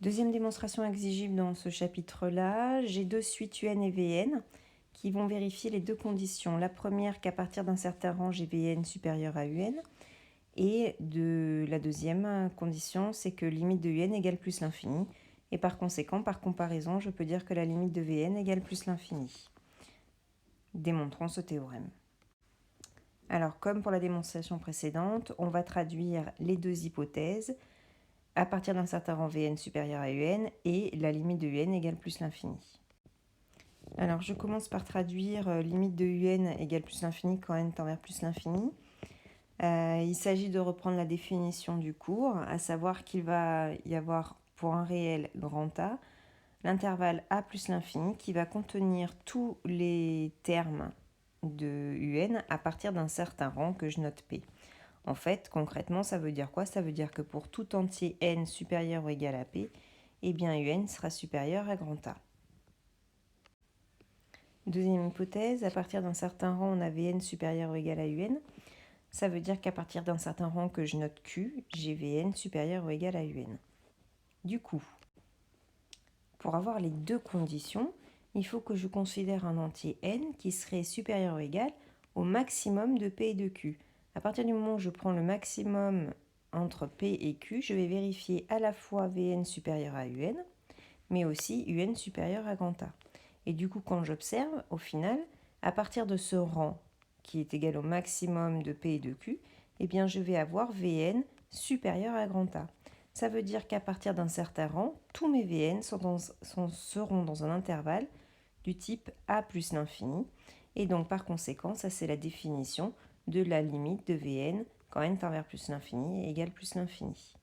Deuxième démonstration exigible dans ce chapitre-là, j'ai deux suites UN et VN qui vont vérifier les deux conditions. La première, qu'à partir d'un certain rang, j'ai VN supérieur à UN. Et la deuxième condition, c'est que limite de UN égale plus l'infini. Et par conséquent, par comparaison, je peux dire que la limite de Vn égale plus l'infini. Démontrons ce théorème. Alors, comme pour la démonstration précédente, on va traduire les deux hypothèses à partir d'un certain rang Vn supérieur à Un et la limite de Un égale plus l'infini. Alors, je commence par traduire limite de Un égale plus l'infini quand n tend vers plus l'infini. Il s'agit de reprendre la définition du cours, à savoir qu'il va y avoir pour un réel grand A, l'intervalle A plus l'infini qui va contenir tous les termes de UN à partir d'un certain rang que je note P. En fait, concrètement, ça veut dire quoi? Ça veut dire que pour tout entier n supérieur ou égal à P, eh bien UN sera supérieur à grand A. Deuxième hypothèse, à partir d'un certain rang, on a Vn supérieur ou égal à UN. Ça veut dire qu'à partir d'un certain rang que je note Q, j'ai Vn supérieur ou égal à UN. Du coup, pour avoir les deux conditions, il faut que je considère un entier n qui serait supérieur ou égal au maximum de P et de Q. À partir du moment où je prends le maximum entre P et Q, je vais vérifier à la fois Vn supérieur à Un, mais aussi Un supérieur à grand A. Et du coup, quand j'observe, au final, à partir de ce rang qui est égal au maximum de P et de Q, eh bien, je vais avoir Vn supérieur à grand A. Ça veut dire qu'à partir d'un certain rang, tous mes Vn seront dans un intervalle du type A plus l'infini. Et donc, par conséquent, ça c'est la définition de la limite de Vn quand n tend vers plus l'infini égale plus l'infini.